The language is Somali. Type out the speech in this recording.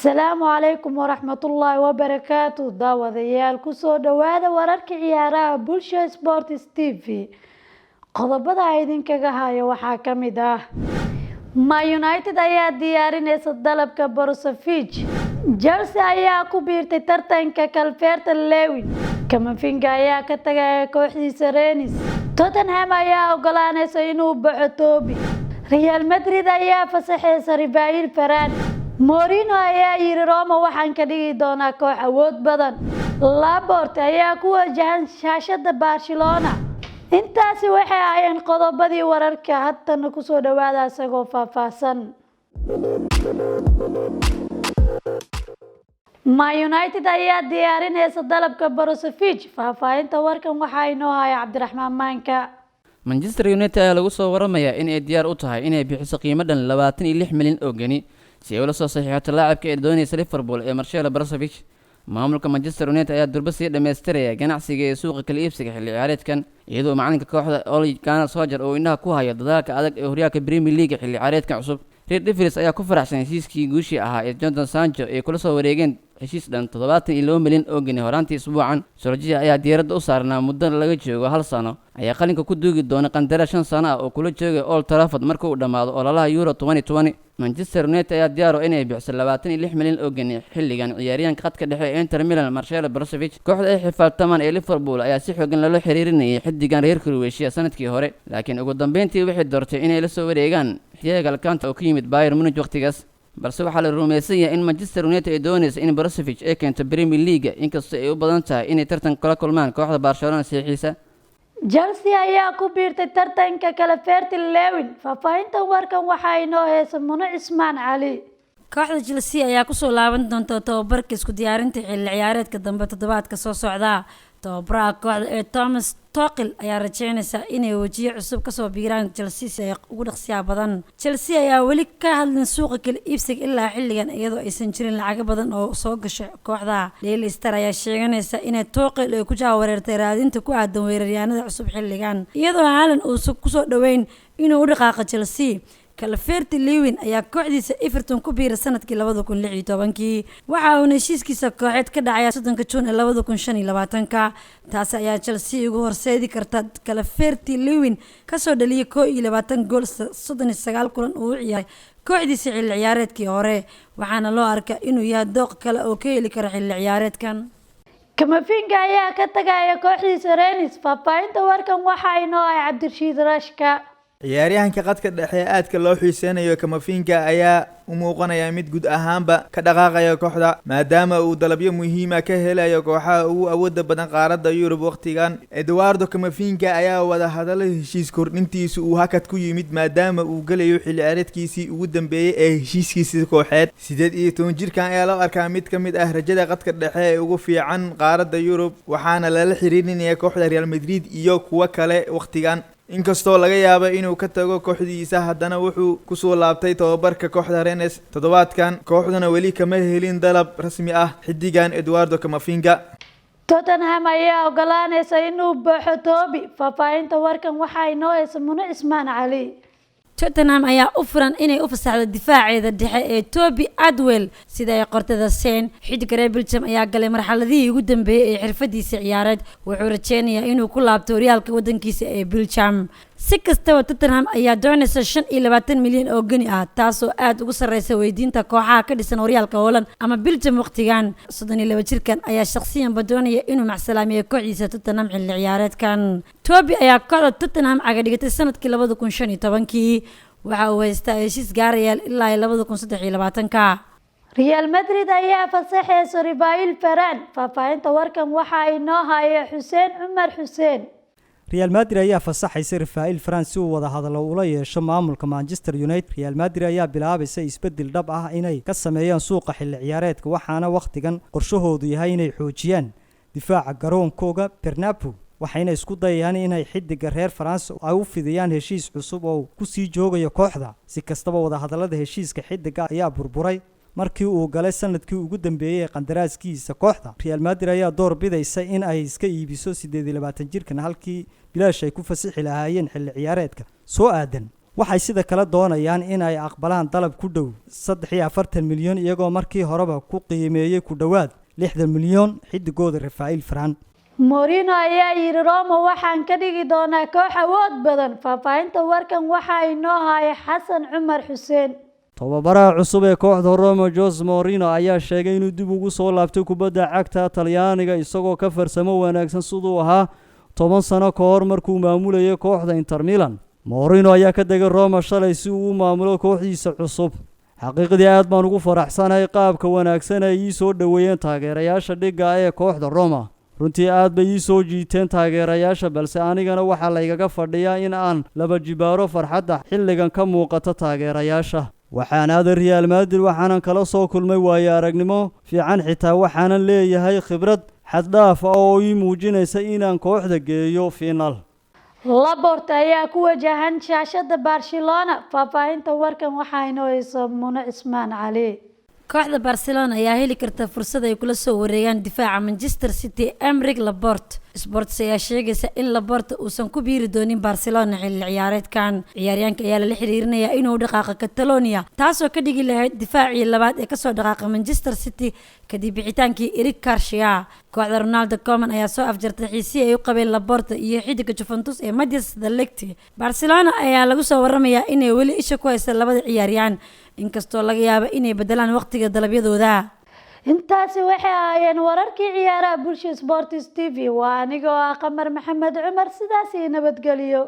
السلام عليكم ورحمة الله وبركاته داوديال كسو دوادا ورارك عيارها بولشا سبورتس تيفي qodobada idinkaga haya waxaa kamid ah Man United ayaa diyaarinaysa dalabka Brozovic. Chelsea ayaa ku biirtay tartanka Calvert-Lewin. Camavinga ayaa ka tagay kooxdiisa Rennes. Tottenham ayaa ogolaanaysa inuu baxo Toby. Real Madrid ayaa fasaxaysa Rafael Varane. Mourinho ayaa yiri Roma waxaan ka dhigi doonaa koox awood badan. Laporte ayaa ku wajahan shaashada Barcelona. intaasi waxay ayaan qodobadii wararka hadana ku soo dhawaada asagoo faahfaahsan. Man United ayaa diyaarinaysa dalabka Brozovic. Faahfaahinta warkan waxaa inoo haya Cabdiraxmaan Maanka. Manchester United ayaa lagu soo waramayaa in ay diyaar u tahay inay bixiso qiimo dhan 26 milyan oo geni si ay ula soo saxiixato laacibka ee doonaysa Liverpool ee Marcelo Brozovic. maamulka Manchester United ayaa durba sii dhameystiraya ganacsiga ee suuqa kala iibsiga xilli ciyaareedkan iyadoo macalinka kooxda Ole Gunnar Solskjaer oo indhaha ku haya dadaalka adag ee horyaalka Premier League xilli ciyaareedkan cusub. Red Devils ayaa ku faraxsan heshiiskii guushii ahaa ee Jadon Sancho ee kula soo wareegeen heshiis dhan 72 milyan oo geni horaantii usbuucan. Solskjaer ayaa diiradda u saarnaa muddo laga joogo hal sano ayaa qalinka ku duugi doona qandaraas 5 sano ah oo kula joogay Old Trafford marka uu dhamaado ololaha Euro 2020. Manchester United ayaa diyaar u inay bixiso 26 milyan oo geni xilligan ciyaaryahanka khadka dhexe ee Inter Milan Marcelo Brozovic. Kooxda ay xifaaltamaan ee Liverpool ayaa si xooggan loola xiriirinayay xiddigan reer Croatia sanadkii hore, laakiin ugu dambeyntii waxay doortay inay la soo wareegaan Thiago Alcantara oo ka yimid Bayern Munich waqtigaas. balse waxaa la rumaysan yahay in Manchester United ay doonayso in Brozovic ay keento Premier League inkastoo ay u badan tahay inay tartan kala kulmaan kooxda Barcelona saxiixiisa. Chelsea ayaa ku biirtay tartanka Calvert-Lewin. Faahfaahinta warkan waxaa inoo heesa Muno Ismaan Cali. kooxda Chelsea ayaa ku soo laaban doonta tababarka isku diyaarinta xilli ciyaareedka dambe toddobaadka soo socda. tababaraha kooxda ee Thomas Tuchel ayaa rajeynaysa inay wajiyo cusub ka soo biiraan Chelsea si ay ugu dhaqsiya badan. Chelsea ayaa weli ka hadlin suuqa kala iibsiga ilaa xilligan iyadoo aysan jirin lacag badan oo soo gashay kooxda. Daily Star ayaa sheeganaysa in Tuchel ay ku jaawareertay raadinta ku aadan weeraryahanada cusub xilligan iyadoo Haaland uu ku soo dhaweyn inuu u dhaqaaqo Chelsea. Calvert-Lewin ayaa kooxdiisa Everton ku biiray sanadkii 2016 waxa uu heshiiskiisa kooxeed ka dhacay 3 Juun 2025 taas ayaa Chelsea ugu horseedi karta Calvert-Lewin ka soo dhaliyay 21 gool 39 kulan uu ciyaaray kooxdiisa xilli ciyaareedkii hore waxaana loo arkaa inuu yahay dooq kale oo ka heli kara xilli ciyaareedkan. Camavinga ayaa ka tagay kooxdiisa Rennes. Faahfaahinta warkan waxaa inoo haya Cabdirashiid Rashka. ciyaaryahanka qadka dhexe aadka loo xiiseynayo Camavinga ayaa u muuqanaya mid guud ahaanba ka dhaqaaqaya kooxda maadaama uu dalabyo muhiim ah ka helayo kooxaha ugu awoodda badan qaaradda Yurub waqtigan. Eduardo Camavinga ayaa wada hadalay heshiis kordhintiisa uu hakad ku yimid maadaama uu galayo xilli ciyaareedkiisii ugu dambeeyay ee heshiiskiisa kooxeed. 18 jirkan ayaa loo arkaa mid ka mid ah rajada qadka dhexe ee ugu fiican qaaradda Yurub waxaana lala xiriirinaya kooxda Real Madrid iyo kuwa kale waqtigan. inkastoo laga yaabo inuu ka tago kooxdiisa haddana wuxuu ku soo laabtay tababarka kooxda Rennes toddobaadkan kooxduna weli kama helin dalab rasmi ah xiddigan Eduardo Camavinga. Tottenham ayaa ogolaanaysa inuu baxo Toby. Faahfaahinta warkan waxaa inoo heesa Muno Ismaan Cali. Tottenham ayaa u furan inay u fasaxdo difaaceeda dhexe ee Toby Adwell sida ay qortada Sen. xiddiga reer Belgium ayaa galay marxaladii ugu dambeeyay ee xirfadiisa ciyaareed wuxuu rajeynayaa inuu ku laabto horyaalka wadankiisa ee Belgium. si kastaba Tottenham ayaa doonaysa 25 milyan oo geni ah taasoo aad ugu sareysa weydiinta kooxaha ka dhisan horyaalka Holland ama Belgium waqtigan. 32 jirkan ayaa shakhsiyan doonaya inuu macsalaamiyo kooxdiisa Tottenham xilli ciyaareedkan. Toby ayaa kooxda Tottenham caga dhigtay sanadkii 2015 waxa uu haystaa heshiis gaaraya ilaa 2023. Real Madrid ayaa fasaxaysa Rafael Varane. Faahfaahinta warkan waxaa inoo haya Xuseen Cumar Xuseen. Real Madrid ayaa fasaxaysa Rafael Varane si uu wada hadal ula yeesho maamulka Manchester United. Real Madrid ayaa bilaabaysa isbedel dhab ah inay ka sameeyaan suuqa xilli ciyaareedka waxaana waqtigan qorshahoodu yahay inay xoojiyaan difaaca garoonkooda Bernabeu waxayna isku dayayaan inay xiddiga reer France ay u fidiyaan heshiis cusub oo ku sii joogayo kooxda. si kastaba wada hadallada heshiiska xiddiga ayaa burburay markii uu galay sanadkii ugu dambeeyay qandaraaskiisa kooxda. Real Madrid ayaa door bidaysa in ay iska iibiso 28 jirkan halkii bilaash ay ku fasaxi lahaayeen xilli ciyaareedka soo aadan waxay sida kale doonayaan in ay aqbalaan dalab ku dhow 43 milyan iyagoo markii horeba ku qiimeeyay ku dhowaad 60 milyan xidigooda Rafael Varane. Mourinho ayaa yiri Roma waxaan ka dhigi doonaa koox awood badan. Faahfaahinta warkan waxa inoo haya Xasan Cumar Xuseen. Tababaraha cusub ee kooxda Roma Jose Mourinho ayaa sheegay inuu dib ugu soo laabtay kubadda cagta Talyaaniga isagoo ka farsamo wanaagsan sidoo ahaa 10 sano ka hor markuu maamulayay kooxda Inter Milan. Mourinho ayaa ka degay Roma shalay si uu u maamulo kooxdiisa cusub. xaqiiqdii aad baan ugu faraxsanahay qaabka wanaagsan ee ii soo dhaweeyeen taageerayaasha dhiga ee kooxda Roma. runtii aad bay ii soo jiiteen taageerayaasha balse anigana waxaa la igaga fadhiyaa in aan laba jibaaro farxadda xilligan ka muuqata taageerayaasha. waxaan aaday Real Madrid waxaanan kala soo kulmay waayo aragnimo fiican xitaa waxaanan leeyahay khibrad xad dhaaf ah oo ii muujinaysa inaan kooxda geeyo final. Laporte ayaa ku wajahan shaashada Barcelona. Faahfaahinta warkan waxaa inoo hayso Muno Ismaan Cali. kooxda Barcelona ayaa heli karta fursad ay kula soo wareegaan difaaca Manchester City Aymeric Laporte. Sports ayaa sheegaysa in Laporte uusan ku biiri doonin Barcelona xilli ciyaareedkan. ciyaaryahanka ayaa la xiriirinayaa inuu dhaqaaqa Catalonia taasoo ka dhigi lahayd difaacii labaad ee kasoo dhaqaaqa Manchester City kadib bixitaankii Eric Garcia. kooxda Ronaldo Koeman ayaa soo afjartay xiisii ay u qabeen Laporte iyo xidiga Juventus ee Matthias de Ligt. Barcelona ayaa lagu soo waramayaa inay weli isha ku haysa labada ciyaaryahan inkastoo laga yaabo inay bedelaan waqtiga dalabyadooda. intaasi waxay ahaayeen wararkii ciyaaraha Bulsho Sports TV. waa anigoo ah Qamar Maxamed Cumar sidaas iyo nabadgelyo.